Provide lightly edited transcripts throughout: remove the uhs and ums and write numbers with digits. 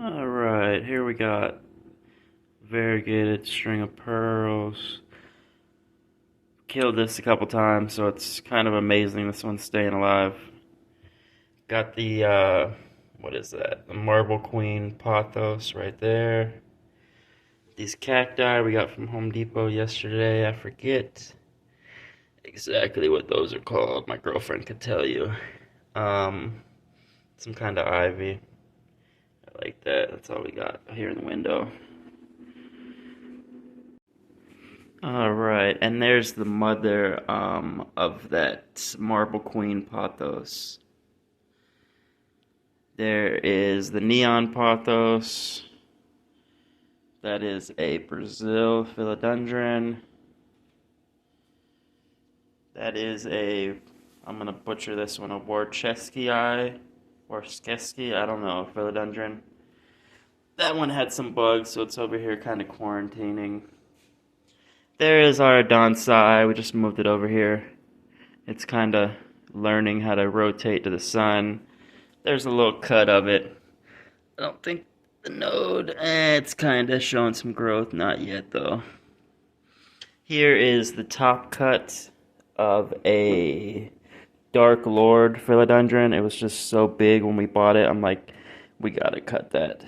Alright, here we got variegated string of pearls. Killed this a couple times, so it's kind of amazing this one's staying alive. Got the, what is that? The Marble Queen pothos right there. These cacti we got from Home Depot yesterday. I forget exactly what those are called. My girlfriend could tell you. Um, some kind of ivy. I like that. That's all we got here in the window. Alright, and there's the mother of that Marble Queen pothos. There is the neon pothos. That is a Brazil philodendron. That is I'm gonna butcher this one, a Worcesky, I don't know, philodendron. That one had some bugs, so it's over here kind of quarantining. There is our Donsai. We just moved it over here. It's kind of learning how to rotate to the sun. There's a little cut of it. I don't think the node, it's kind of showing some growth. Not yet, though. Here is the top cut of a Dark Lord philodendron. It was just so big when we bought it. I'm like, we gotta cut that.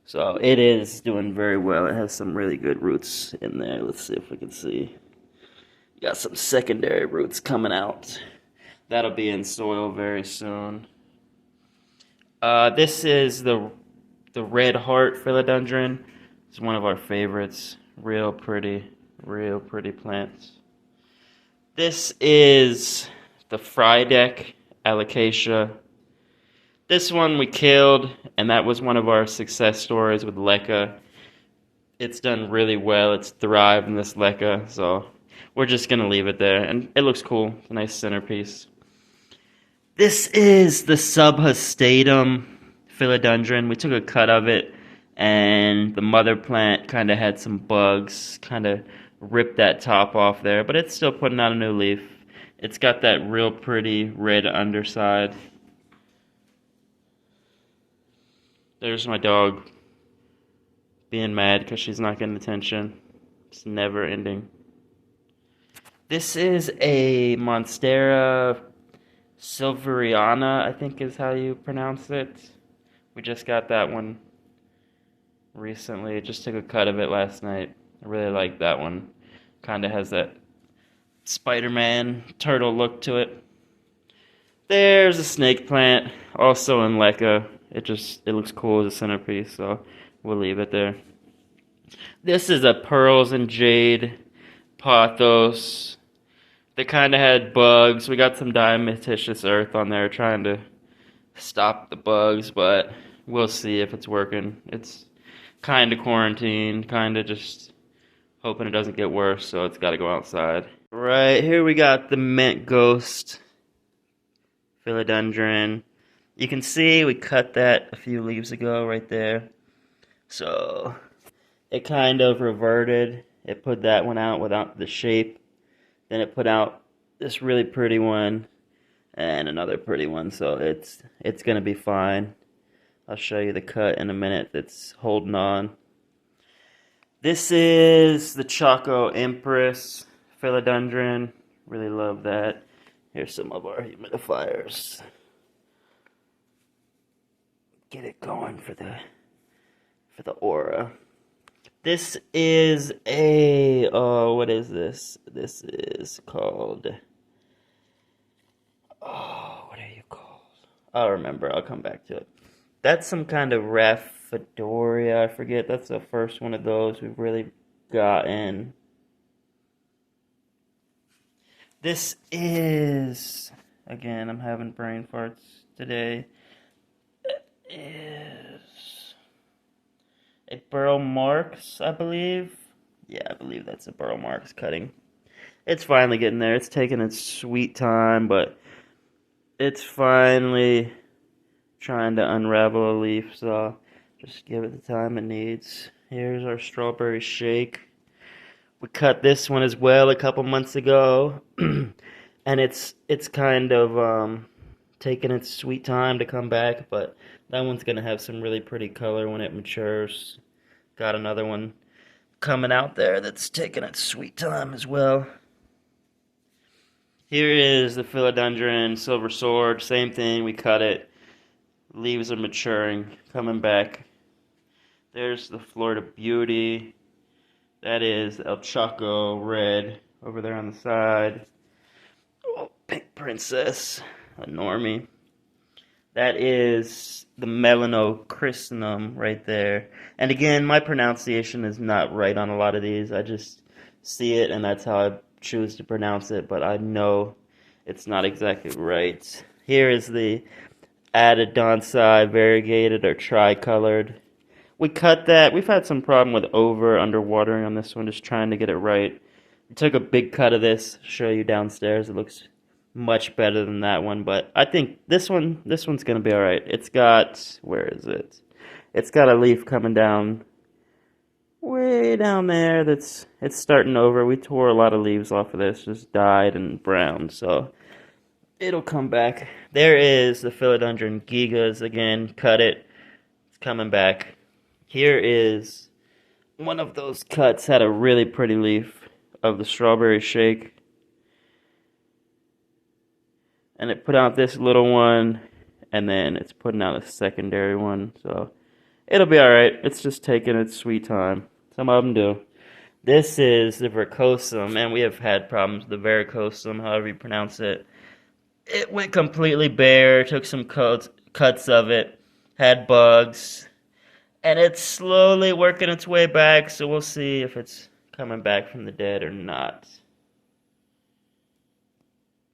So it is doing very well. It has some really good roots in there. Let's see if we can see. Got some secondary roots coming out. That'll be in soil very soon. This is the red heart philodendron. It's one of our favorites. Real pretty plants. This is the Friedeck alocasia. This one we killed, and that was one of our success stories with leca. It's done really well. It's thrived in this leca, so we're just going to leave it there. And it looks cool. It's a nice centerpiece. This is the subhastatum philodendron. We took a cut of it, and the mother plant kind of had some bugs, kind of ripped that top off there, but it's still putting out a new leaf. It's got that real pretty red underside. There's my dog being mad because she's not getting attention. It's never ending. This is a monstera silveriana, I think is how you pronounce it. We just got that one recently. Just took a cut of it last night. I really like that one. Kind of has that Spider-Man turtle look to it. There's a snake plant, also in leca. It looks cool as a centerpiece, so we'll leave it there. This is a pearls and jade pothos. They kind of had bugs. We got some diatomaceous earth on there trying to stop the bugs, but we'll see if it's working. It's kind of quarantined, kind of just hoping it doesn't get worse, so it's got to go outside. Right here we got the mint ghost philodendron. You can see we cut that a few leaves ago right there. So it kind of reverted. It put that one out without the shape. Then it put out this really pretty one and another pretty one. So it's going to be fine. I'll show you the cut in a minute that's holding on. This is the Choco Empress philodendron. Really love that. Here's some of our humidifiers. Get it going for the aura. This is a what is this? This is called what are you called? I'll remember. I'll come back to it. That's some kind of Rhaphidoria. I forget. That's the first one of those we've really gotten. This is, again, I'm having brain farts today. Is a Burl Marks, I believe. Yeah, I believe that's a Burl Marks cutting. It's finally getting there. It's taking its sweet time, but it's finally trying to unravel a leaf, so just give it the time it needs. Here's our strawberry shake. We cut this one as well a couple months ago, and it's kind of taking its sweet time to come back, but that one's gonna have some really pretty color when it matures. Got another one coming out there that's taking its sweet time as well. Here is the Philodendron Silver Sword. Same thing, we cut it. Leaves are maturing, coming back. There's the Florida Beauty. That is El Choco Red over there on the side. Oh, Pink Princess, a normie. That is the Melanochrysnum right there. And again, my pronunciation is not right on a lot of these. I just see it and that's how I choose to pronounce it, but I know it's not exactly right. Here is the Adidonsi variegated or tricolored. We cut that. We've had some problem with underwatering on this one, just trying to get it right. We took a big cut of this, show you downstairs. It looks much better than that one, but I think this one's gonna be alright. It's got, where is it? It's got a leaf coming down way down there it's starting over. We tore a lot of leaves off of this, just died and brown, so it'll come back. There is the Philodendron gigas again, cut it. It's coming back. Here is one of those cuts, had a really pretty leaf of the strawberry shake. And it put out this little one, and then it's putting out a secondary one, so it'll be alright. It's just taking its sweet time. Some of them do. This is the Vercosum, and we have had problems with the Vercosum, however you pronounce it. It went completely bare, took some cuts of it, had bugs, and it's slowly working its way back, so we'll see if it's coming back from the dead or not.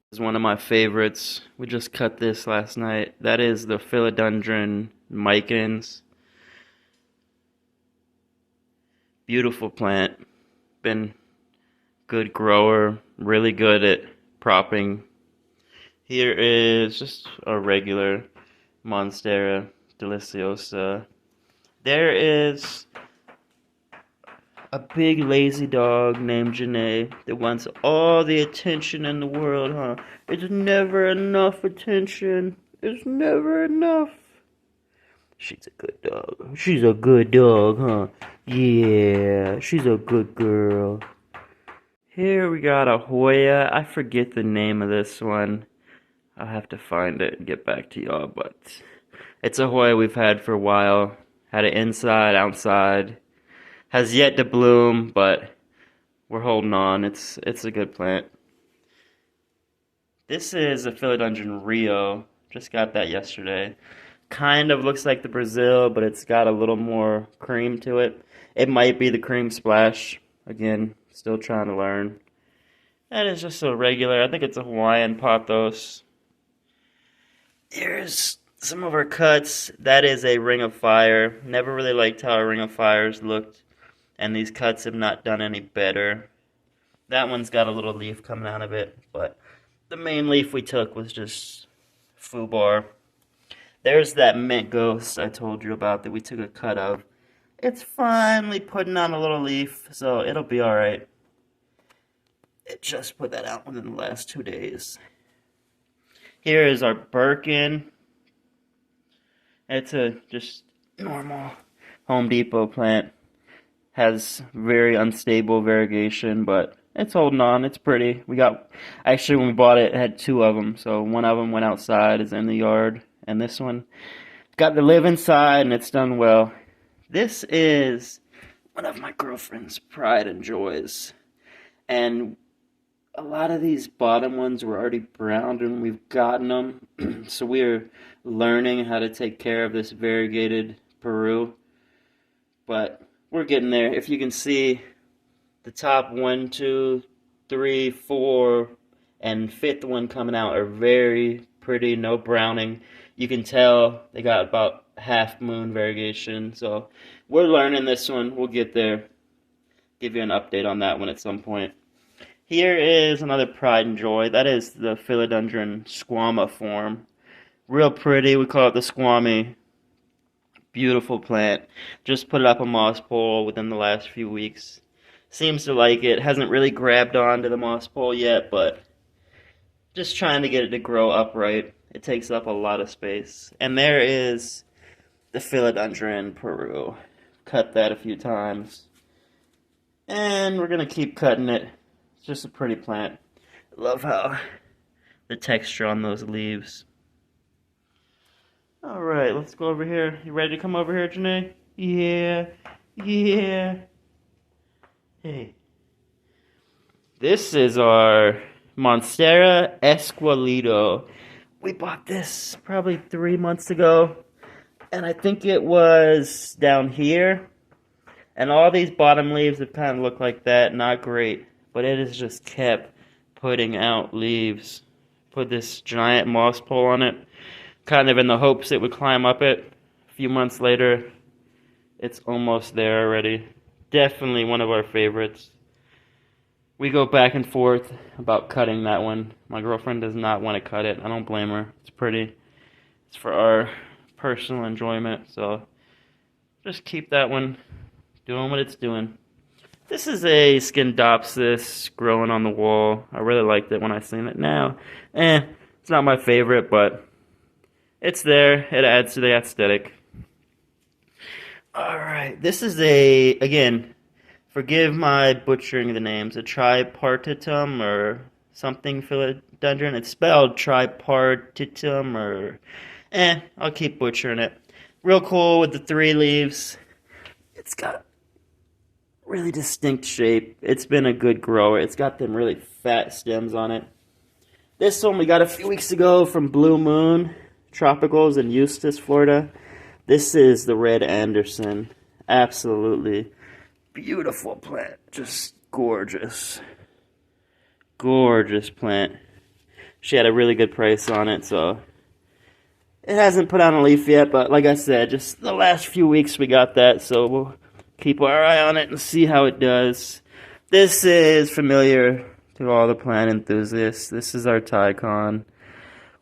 This is one of my favorites. We just cut this last night. That is the Philodendron micans. Beautiful plant. Been good grower, really good at propping. Here is just a regular Monstera deliciosa. There is a big lazy dog named Janae that wants all the attention in the world, huh? It's never enough attention. It's never enough. She's a good dog. She's a good dog, huh? Yeah, she's a good girl. Here we got a Hoya. I forget the name of this one. I'll have to find it and get back to y'all, but it's a Hoya we've had for a while. Had it inside, outside. Has yet to bloom, but we're holding on. It's a good plant. This is a Philodendron Rio. Just got that yesterday. Kind of looks like the Brazil, but it's got a little more cream to it. It might be the cream splash. Again, still trying to learn. That is just a regular, I think it's a Hawaiian pothos. Here's some of our cuts. That is a Ring of Fire. Never really liked how a Ring of Fires looked. And these cuts have not done any better. That one's got a little leaf coming out of it, but the main leaf we took was just foobar. There's that mint ghost I told you about that we took a cut of. It's finally putting on a little leaf, so it'll be alright. It just put that out within the last 2 days. Here is our Birkin. It's a just normal Home Depot plant. Has very unstable variegation, but it's holding on. It's pretty. Actually, when we bought it, it had 2 of them. So one of them went outside, is in the yard, and this one got to live inside, and it's done well. This is one of my girlfriend's pride and joys, and a lot of these bottom ones were already browned when we've gotten them, so we're learning how to take care of this variegated Peru, but we're getting there. If you can see, the top 1, 2, 3, 4, and 5th one coming out are very pretty, no browning. You can tell they got about half moon variegation, so we're learning this one. We'll get there. Give you an update on that one at some point. Here is another pride and joy. That is the Philodendron squamiform. Real pretty. We call it the squammy. Beautiful plant. Just put it up a moss pole within the last few weeks. Seems to like it. Hasn't really grabbed onto the moss pole yet, but just trying to get it to grow upright. It takes up a lot of space. And there is the Philodendron Peru. Cut that a few times. And we're going to keep cutting it. It's just a pretty plant. I love how the texture on those leaves. Alright, let's go over here. You ready to come over here, Janae? Yeah. Yeah. Hey. This is our Monstera Esqueleto. We bought this probably 3 months ago. And I think it was down here. And all these bottom leaves have kind of looked like that. Not great. But it has just kept putting out leaves. Put this giant moss pole on it. Kind of in the hopes it would climb up it. A few months later, it's almost there already. Definitely one of our favorites. We go back and forth about cutting that one. My girlfriend does not want to cut it. I don't blame her. It's pretty. It's for our personal enjoyment. So just keep that one doing what it's doing. This is a Scindopsis growing on the wall. I really liked it when I seen it. Now, it's not my favorite, but it's there. It adds to the aesthetic. Alright, this is again, forgive my butchering the names, a tripartitum or something philodendron. It's spelled tripartitum or, I'll keep butchering it. Real cool with the 3 leaves. It's got really distinct shape. It's been a good grower. It's got them really fat stems on it. This one we got a few weeks ago from Blue Moon Tropicals in Eustis, Florida. This is the Red Anderson. Absolutely beautiful plant. Just gorgeous. Gorgeous plant. She had a really good price on it, so it hasn't put on a leaf yet, but like I said, just the last few weeks we got that, so we'll keep our eye on it and see how it does. This is familiar to all the plant enthusiasts. This is our Tycon.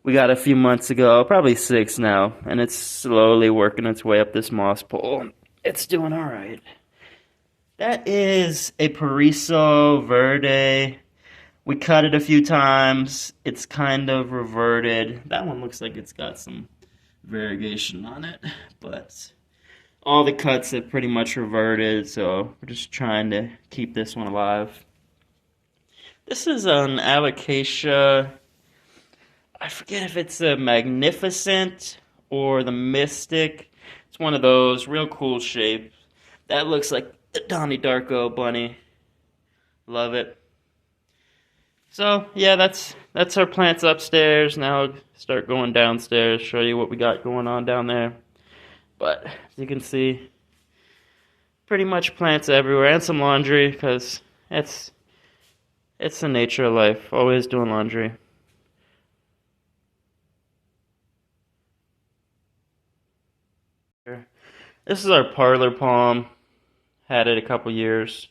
We got a few months ago, probably 6 now, and it's slowly working its way up this moss pole. It's doing alright. That is a Pariso Verde. We cut it a few times. It's kind of reverted. That one looks like it's got some variegation on it, but all the cuts have pretty much reverted, so we're just trying to keep this one alive. This is an Alocasia. I forget if it's a Magnificent or the Mystic. It's one of those. Real cool shape. That looks like the Donnie Darko bunny. Love it. So, yeah, that's our plants upstairs. Now I'll start going downstairs, show you what we got going on down there. But, as you can see, pretty much plants everywhere. And some laundry, because it's the nature of life. Always doing laundry. This is our parlor palm. Had it a couple years.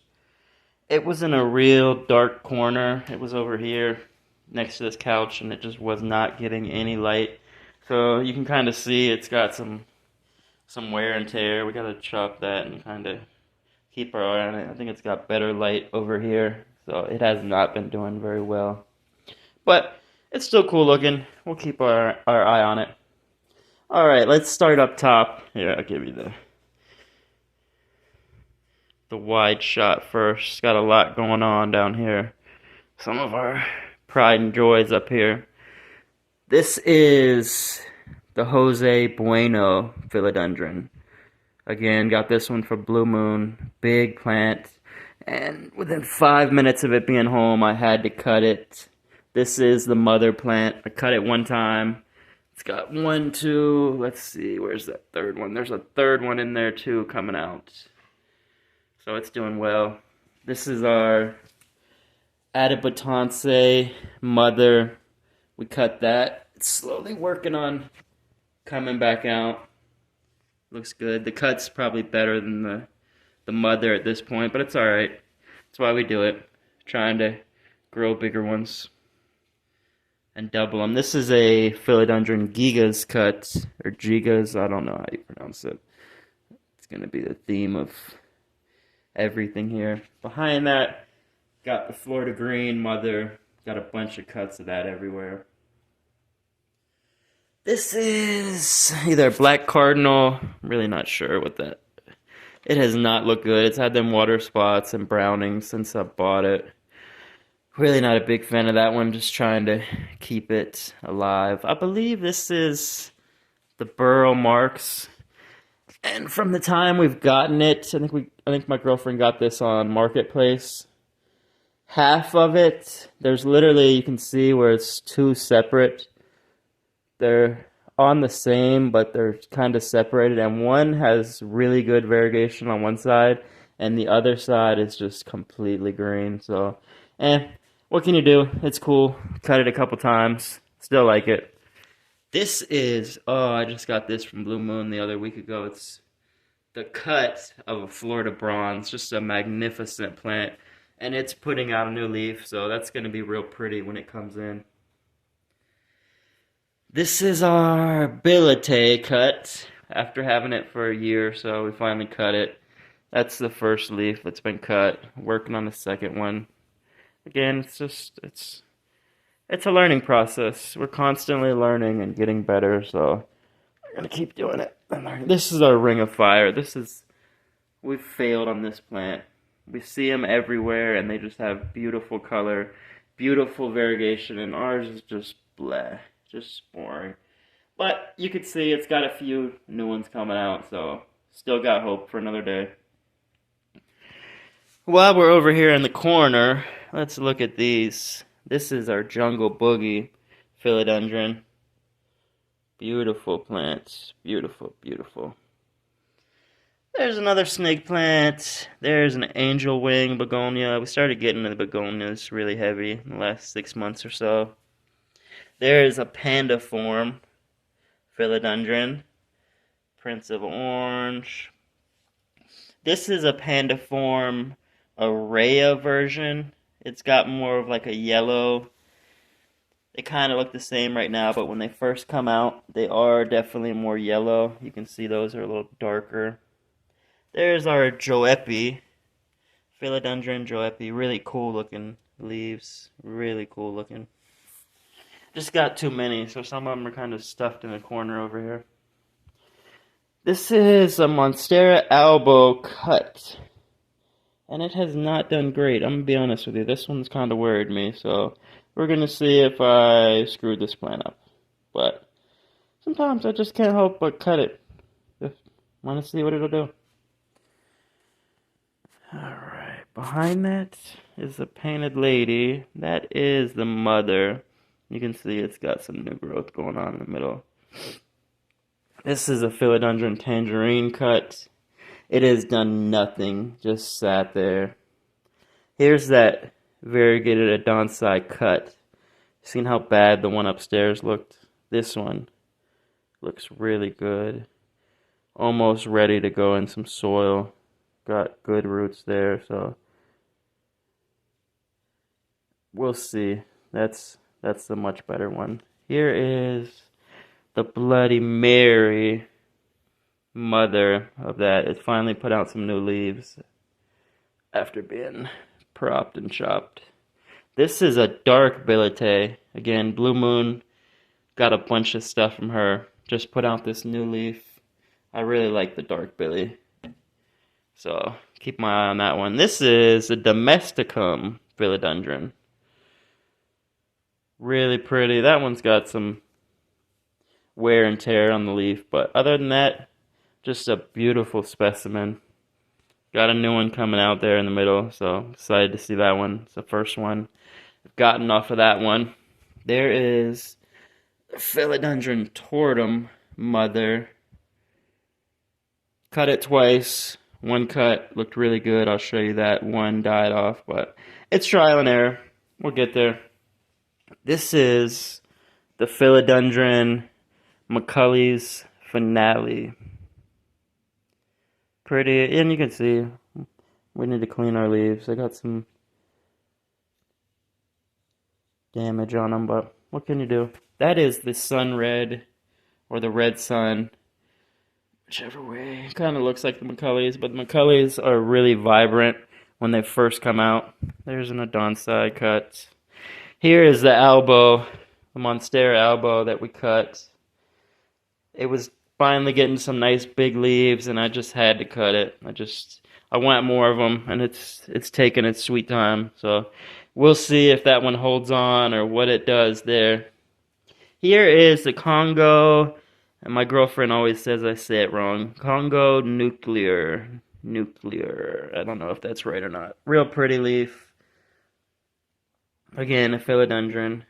It was in a real dark corner. It was over here next to this couch, and it just was not getting any light. So you can kind of see it's got some wear and tear. We got to chop that and kind of keep our eye on it. I think it's got better light over here, so it has not been doing very well. But it's still cool looking. We'll keep our eye on it. Alright, let's start up top. Here, I'll give you the wide shot first. It's got a lot going on down here. Some of our pride and joys up here. This is the Jose Bueno Philodendron. Again, got this one from Blue Moon. Big plant. And within 5 minutes of it being home, I had to cut it. This is the mother plant. I cut it one time. It's got 1, 2, let's see, where's that third one? There's a third one in there too coming out. So it's doing well. This is our Adipotonce mother. We cut that. It's slowly working on coming back out. Looks good. The cut's probably better than the mother at this point, but it's alright. That's why we do it. Trying to grow bigger ones and double them. This is a Philodendron Gigas cut, or Gigas, I don't know how you pronounce it. It's going to be the theme of everything here. Behind that, got the Florida Green mother. Got a bunch of cuts of that everywhere. This is either Black Cardinal. I'm really not sure what that. It has not looked good. It's had them water spots and browning since I bought it. Really not a big fan of that one. Just trying to keep it alive. I believe this is the burrow marks. And from the time we've gotten it, I think my girlfriend got this on Marketplace. Half of it, there's literally, you can see where it's two separate. They're on the same, but they're kind of separated, and one has really good variegation on one side, and the other side is just completely green. So, what can you do? It's cool. Cut it a couple times. Still like it. This is, oh, I just got this from Blue Moon the other week ago. It's the cut of a Florida bronze, just a magnificent plant, and it's putting out a new leaf, so that's going to be real pretty when it comes in. This is our billet cut. After having it for a year or so, we finally cut it. That's the first leaf that's been cut. Working on the second one. Again, it's a learning process. We're constantly learning and getting better, so we're gonna keep doing it. This is our ring of fire. We've failed on this plant. We see them everywhere, and they just have beautiful color, beautiful variegation, and ours is just bleh. Just boring. But you can see it's got a few new ones coming out, so still got hope for another day. While we're over here in the corner, let's look at these. This is our jungle boogie philodendron. Beautiful plants. Beautiful, beautiful. There's another snake plant. There's an angel wing begonia. We started getting into the begonias really heavy in the last 6 months or so. There is a pandiform philodendron, Prince of Orange. This is a pandiform Aroid version. It's got more of like a yellow. They kind of look the same right now, but when they first come out, they are definitely more yellow. You can see those are a little darker. There's our Joepi, Philodendron Joepi. Really cool looking leaves. Really cool looking. Just got too many, so some of them are kind of stuffed in the corner over here. This is a Monstera albo cut, and it has not done great. I'm going to be honest with you. This one's kind of worried me, so we're going to see if I screwed this plant up. But sometimes I just can't help but cut it. Just want to see what it'll do. Alright, behind that is the painted lady. That is the mother. You can see it's got some new growth going on in the middle. This is a Philodendron tangerine cut. It has done nothing, just sat there. Here's that variegated Adonsai cut. Seen how bad the one upstairs looked? This one looks really good. Almost ready to go in some soil. Got good roots there, so we'll see. That's the much better one. Here is the Bloody Mary, mother of that. It finally put out some new leaves after being propped and chopped. This is a dark billet. Again, Blue Moon got a bunch of stuff from her. Just put out this new leaf. I really like the dark billy. So keep my eye on that one. This is a domesticum philodendron. Really pretty. That one's got some wear and tear on the leaf, but other than that, just a beautiful specimen. Got a new one coming out there in the middle, so excited to see that one. It's the first one I've gotten off of that one. There is Philodendron tortum mother. Cut it twice. One cut looked really good. I'll show you that. One died off, but it's trial and error. We'll get there. This is the Philodendron Macaulay's finale. Pretty, and you can see we need to clean our leaves. I got some damage on them, but what can you do? That is the sun red, or the red sun, whichever way. It kind of looks like the Macaulay's, but the Macaulay's are really vibrant when they first come out. There's an Adonsai cut. Here is the albo, the Monstera albo that we cut. it was finally getting some nice big leaves, and I just had to cut it. I want more of them, and it's taking its sweet time. So we'll see if that one holds on or what it does there. Here is the Congo, and my girlfriend always says I say it wrong. Congo nuclear. Nuclear. I don't know if that's right or not. Real pretty leaf. Again, a philodendron.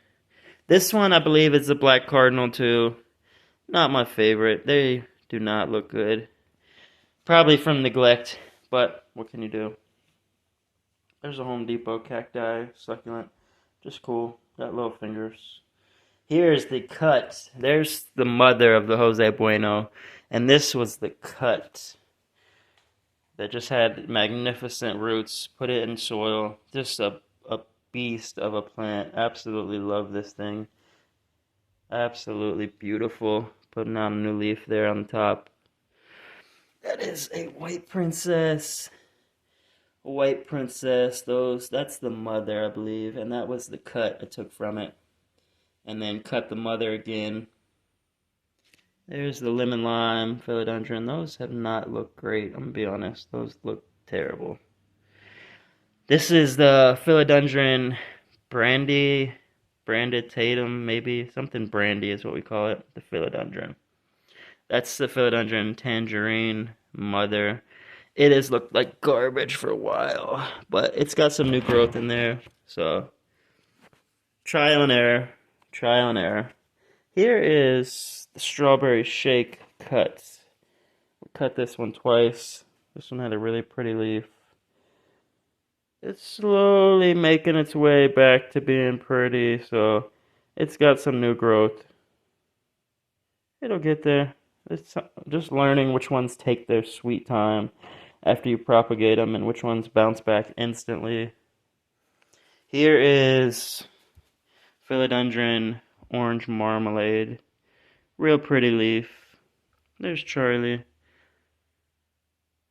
This one, I believe, is the black cardinal, too. Not my favorite. They do not look good. Probably from neglect, but what can you do? There's a Home Depot cacti, succulent. Just cool. Got little fingers. Here's the cut. There's the mother of the Jose Bueno. And this was the cut that just had magnificent roots. Put it in soil. Just a beast of a plant. Absolutely love this thing. Absolutely beautiful. Putting out a new leaf there on the top. That is a white princess. A white princess. That's the mother, I believe. And that was the cut I took from it. And then cut the mother again. There's the lemon lime philodendron. Those have not looked great, I'm gonna be honest. Those look terrible. This is the philodendron branded tatum, maybe. Something brandy is what we call it, the philodendron. That's the philodendron tangerine mother. It has looked like garbage for a while, but it's got some new growth in there. So, trial and error. Trial and error. Here is the strawberry shake cut. We cut this one twice. This one had a really pretty leaf. It's slowly making its way back to being pretty, so it's got some new growth. It'll get there. It's just learning which ones take their sweet time after you propagate them and which ones bounce back instantly. Here is philodendron orange marmalade. Real pretty leaf. There's Charlie.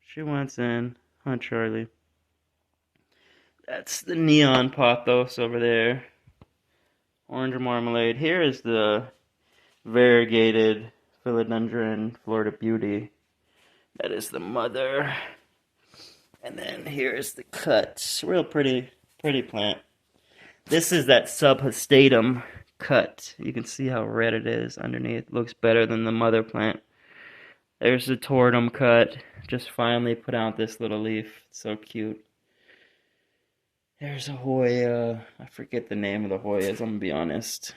She wants in. Huh, Charlie? That's the neon pothos over there. Orange marmalade. Here is the variegated philodendron Florida Beauty. That is the mother. And then here is the cut. Real pretty plant. This is that subhastatum cut. You can see how red it is underneath. Looks better than the mother plant. There's the tortum cut. Just finally put out this little leaf. It's so cute. There's a Hoya. I forget the name of the Hoyas, I'm gonna be honest.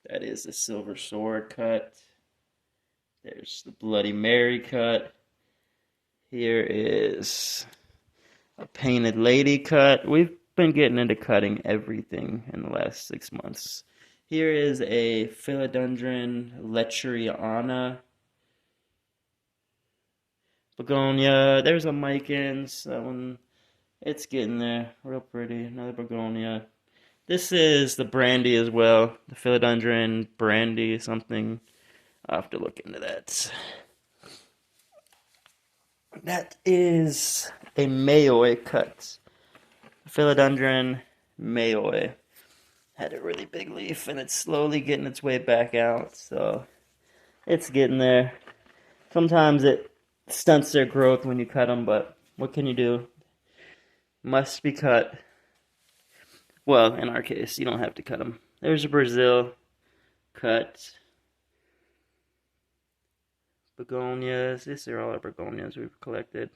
That is the silver sword cut. There's the Bloody Mary cut. Here is a painted lady cut. We've been getting into cutting everything in the last 6 months. Here is a philodendron lecheriana begonia. There's a Micans. That one, it's getting there. Real pretty. Another begonia. This is the brandy as well. The philodendron brandy something. I'll have to look into that. That is a Mayoi cut. Philodendron Mayoi. Had a really big leaf and it's slowly getting its way back out, so it's getting there. Sometimes it stunts their growth when you cut them, but what can you do? Must be cut. Well, in our case, you don't have to cut them. There's a Brazil cut. Begonias. These are all our begonias we've collected.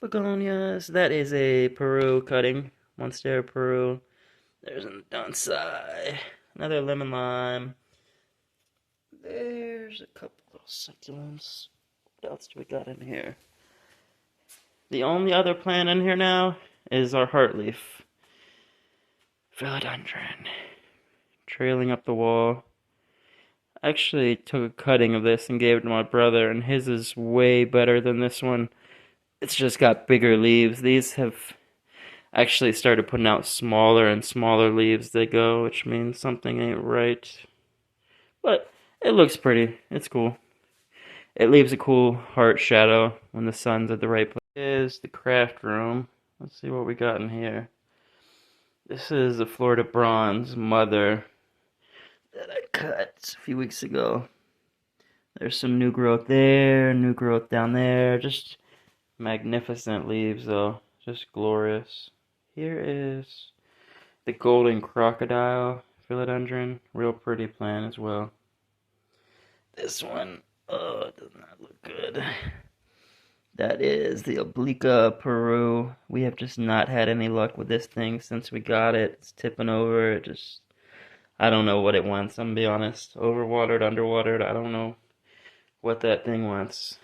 Begonias. That is a Peru cutting. Monstera Peru. There's an Donsai. Another lemon lime. There's a couple of succulents. What else do we got in here? The only other plant in here now is our heartleaf. Philodendron. Trailing up the wall. I actually took a cutting of this and gave it to my brother, and his is way better than this one. It's just got bigger leaves. These have actually started putting out smaller and smaller leaves they go, which means something ain't right. But it looks pretty. It's cool. It leaves a cool heart shadow when the sun's at the right place. Here's the craft room. Let's see what we got in here. This is the Philodendrons mother that I cut a few weeks ago. There's some new growth there, new growth down there. Just magnificent leaves though. Just glorious. Here is the golden crocodile philodendron. Real pretty plant as well. This one, oh, it does not look good. That is the Oblique Peru. We have just not had any luck with this thing since we got it. It's tipping over. It just, I don't know what it wants, I'm gonna be honest. Overwatered, underwatered, I don't know what that thing wants.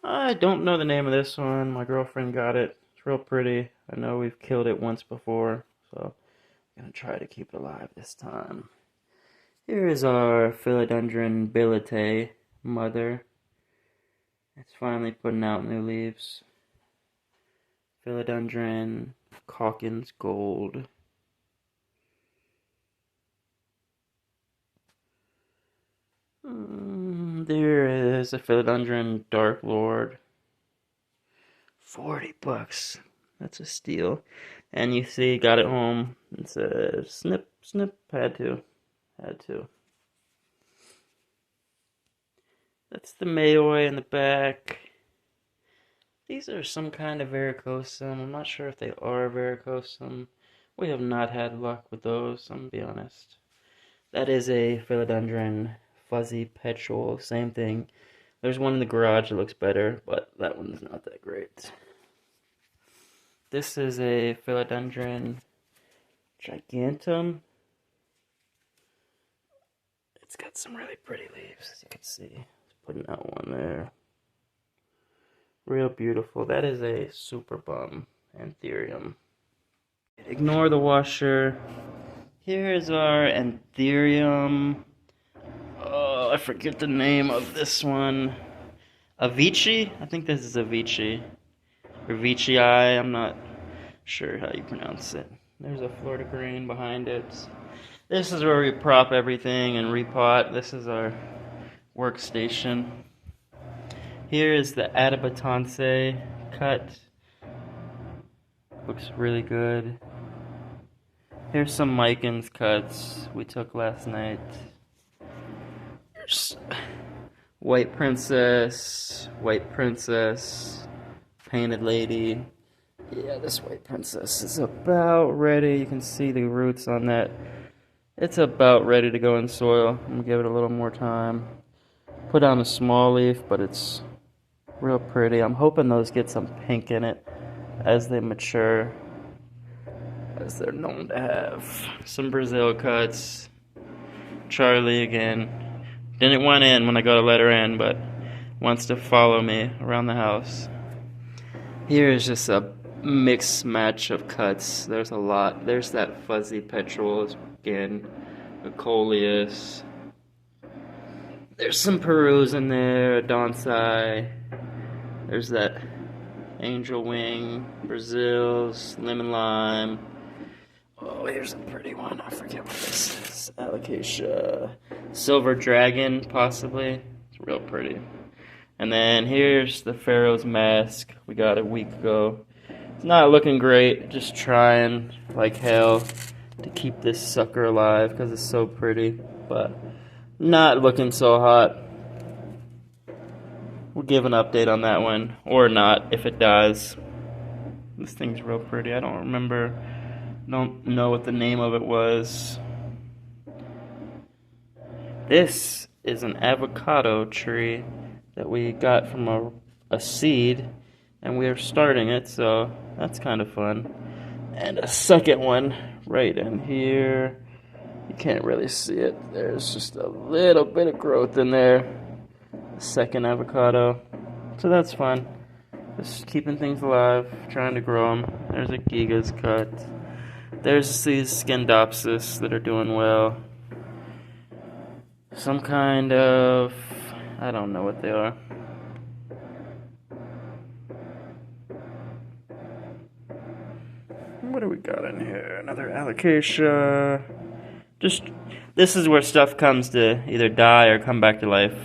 I don't know the name of this one. My girlfriend got it. It's real pretty. I know we've killed it once before, so I'm gonna try to keep it alive this time. Here is our Philodendron bilete mother. It's finally putting out new leaves. Philodendron Calkins Gold. There is a Philodendron Dark Lord. $40. That's a steal. And you see, got it home. It says snip, snip. Had to. That's the Mayoi in the back. These are some kind of varicosum. I'm not sure if they are varicosum. We have not had luck with those, I'm gonna be honest. That is a Philodendron Fuzzy Petrol. Same thing. There's one in the garage that looks better, but that one's not that great. This is a Philodendron Gigantum. It's got some really pretty leaves, as you can see. Putting out one there. Real beautiful. That is a super bum anthurium. Ignore the washer. Here's our anthurium. Oh, I forget the name of this one. Avicii? I think this is Avicii. Or Vicii, I'm not sure how you pronounce it. There's a Florida green behind it. This is where we prop everything and repot. This is our workstation. Here is the Adibatonse cut. Looks really good. Here's some Micans cuts we took last night. Here's White Princess, Painted Lady. Yeah, this White Princess is about ready. You can see the roots on that. It's about ready to go in soil. I'm gonna give it a little more time. Put on a small leaf, but it's real pretty. I'm hoping those get some pink in it as they mature, as they're known to have. Some Brazil cuts. Charlie again. Didn't want in when I got a letter in, but wants to follow me around the house. Here is just a mixed match of cuts. There's a lot. There's that Fuzzy Petrol again. A Coleus. There's some Perus in there, a Donsai. There's that Angel Wing, Brazils, Lemon Lime. Oh, here's a pretty one. I forget what this is. Alocasia. Silver Dragon, possibly. It's real pretty. And then here's the Pharaoh's Mask we got a week ago. It's not looking great. Just trying like hell to keep this sucker alive because it's so pretty. But not looking so hot. We'll give an update on that one. Or not, if it dies. This thing's real pretty. I don't know what the name of it was. This is an avocado tree that we got from a seed. And we are starting it, so that's kind of fun. And a second one right in here. You can't really see it. There's just a little bit of growth in there. Second avocado. So that's fun. Just keeping things alive, trying to grow them. There's a Giga's cut. There's these Scindopsis that are doing well. Some kind of, I don't know what they are. What do we got in here? Another Alocasia. Just, this is where stuff comes to either die or come back to life.